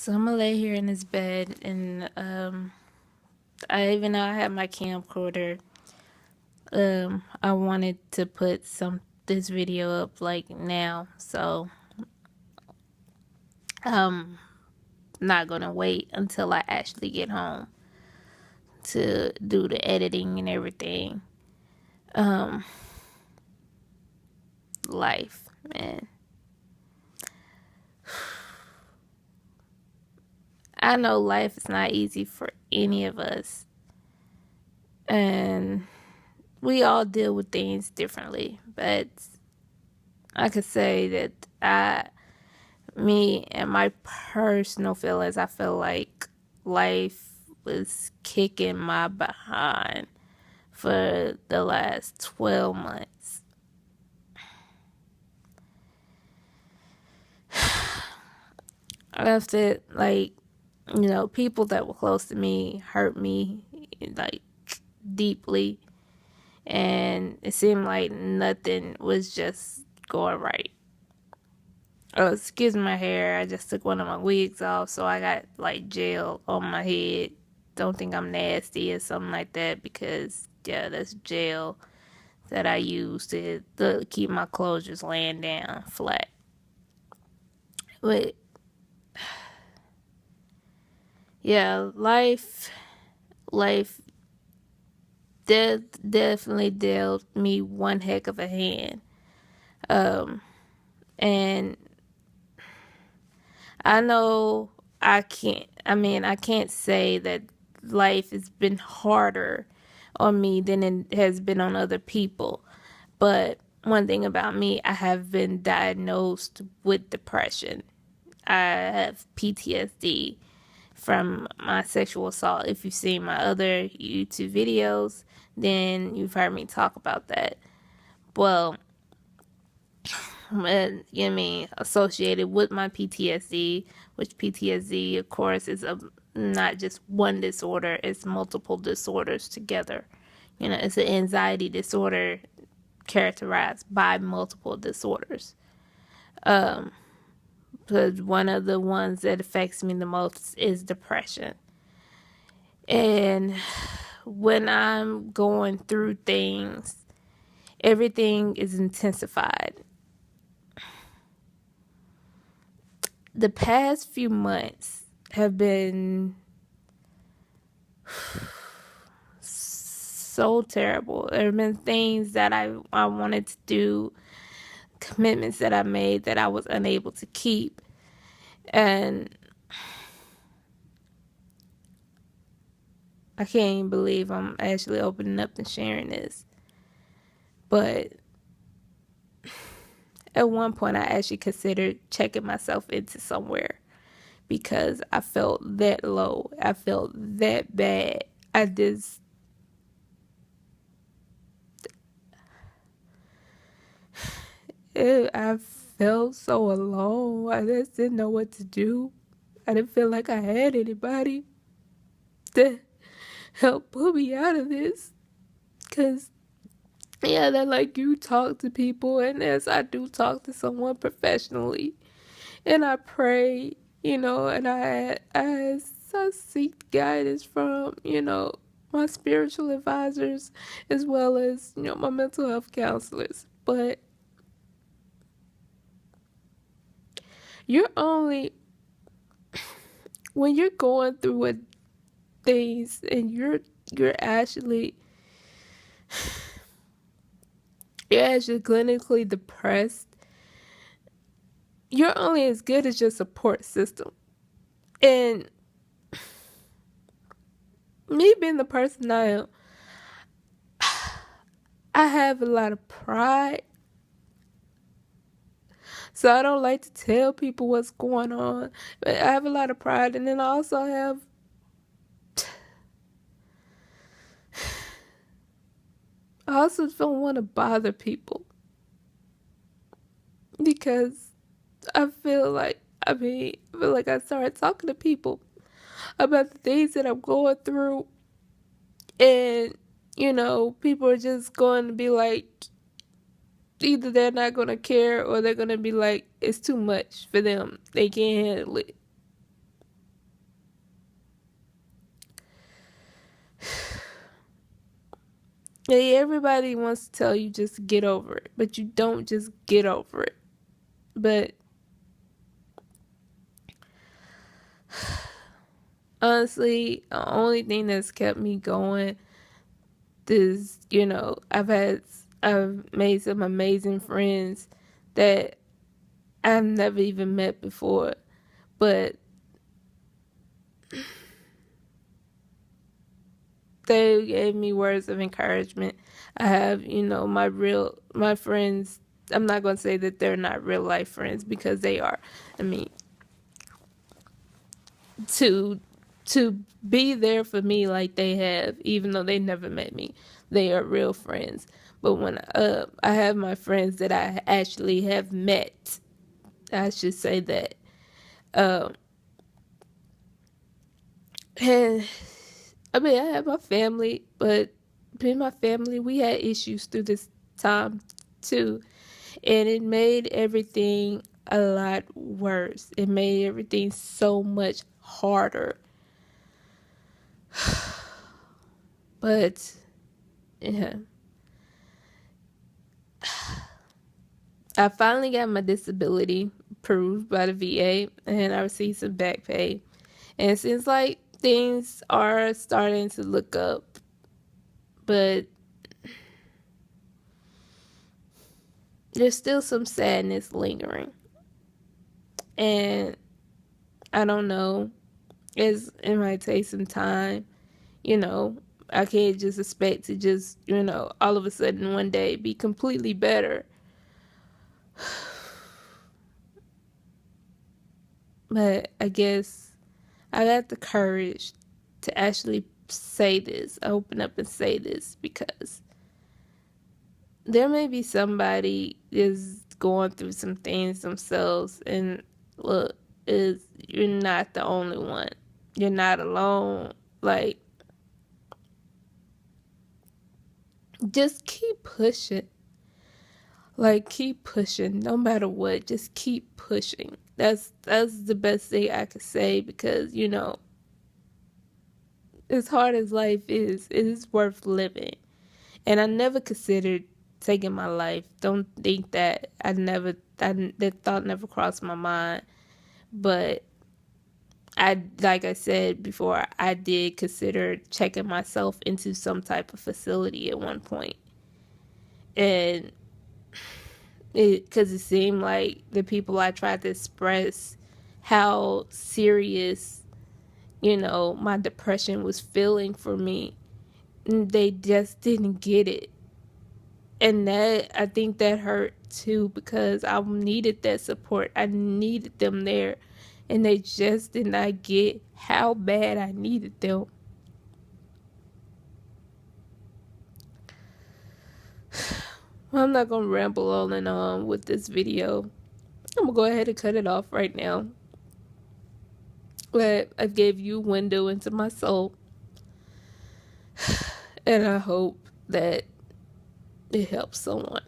So I'm gonna lay here in this bed, and I even though I have my camcorder, I wanted to put this video up like now, so I'm not gonna wait until I actually get home to do the editing and everything. Um, Life, man. I know life is not easy for any of us, and we all deal with things differently, but I could say that me and my personal feelings, I feel like life was kicking my behind for the last 12 months. After, like, people that were close to me hurt me, like, deeply. And it seemed like nothing was just going right. Oh, excuse my hair. I just took one of my wigs off, so I got like gel on my head. Don't think I'm nasty or something like that because, yeah, that's gel that I use to keep my clothes just laying down flat. But yeah, life definitely dealt me one heck of a hand. Um, and I know I can't say that life has been harder on me than it has been on other people. But one thing about me, I have been diagnosed with depression. I have PTSD from my sexual assault. If you've seen my other YouTube videos, then you've heard me talk about that. Well, associated with my PTSD, which PTSD, of course, is not just one disorder, it's multiple disorders together. It's an anxiety disorder characterized by multiple disorders. Because one of the ones that affects me the most is depression. And when I'm going through things, everything is intensified. The past few months have been so terrible. There have been things that I wanted to do, commitments that I made that I was unable to keep. And I can't even believe I'm actually opening up and sharing this. But at one point, I actually considered checking myself into somewhere because I felt that low. I felt that bad. I felt so alone. I just didn't know what to do. I didn't feel like I had anybody to help pull me out of this. Because, yeah, that like you talk to people, and as I do talk to someone professionally, and I pray, and I seek guidance from, my spiritual advisors as well as, my mental health counselors. But you're only, when you're going through what things and you're actually clinically depressed, you're only as good as your support system. And me being the person I am, I have a lot of pride. So I don't like to tell people what's going on. But I have a lot of pride, and then I also have I also don't want to bother people because I feel like I started talking to people about the things that I'm going through, and people are just going to be like, either they're not going to care or they're going to be like, it's too much for them. They can't handle it. Everybody wants to tell you just get over it, but you don't just get over it. But honestly, the only thing that's kept me going is, I've made some amazing friends that I've never even met before, but they gave me words of encouragement. I have, my friends. I'm not going to say that they're not real life friends, because they are. I mean, to to be there for me like they have, even though they never met me, they are real friends. But when I have my friends that I actually have met, I should say that. Um, and I mean, I have my family, but in my family, we had issues through this time too, and it made everything a lot worse. It made everything so much harder. But yeah, I finally got my disability approved by the VA, and I received some back pay. And it seems like things are starting to look up, but there's still some sadness lingering. And I don't know, it might take some time. You know, I can't just expect to just, all of a sudden one day be completely better. But I guess I got the courage to actually say this, open up and say this, because there may be somebody is going through some things themselves, and look, you're not the only one. You're not alone. Like, just keep pushing. Like, keep pushing no matter what. Just keep pushing. That's the best thing I could say, because as hard as life is, it is worth living. And I never considered taking my life. Don't think that that thought never crossed my mind. But like I said before, I did consider checking myself into some type of facility at one point. And because it seemed like the people I tried to express how serious, my depression was feeling for me, they just didn't get it. And I think that hurt too, because I needed that support. I needed them there, and they just did not get how bad I needed them. I'm not gonna ramble on and on with this video. I'm gonna go ahead and cut it off right now. But I gave you a window into my soul, and I hope that it helps someone.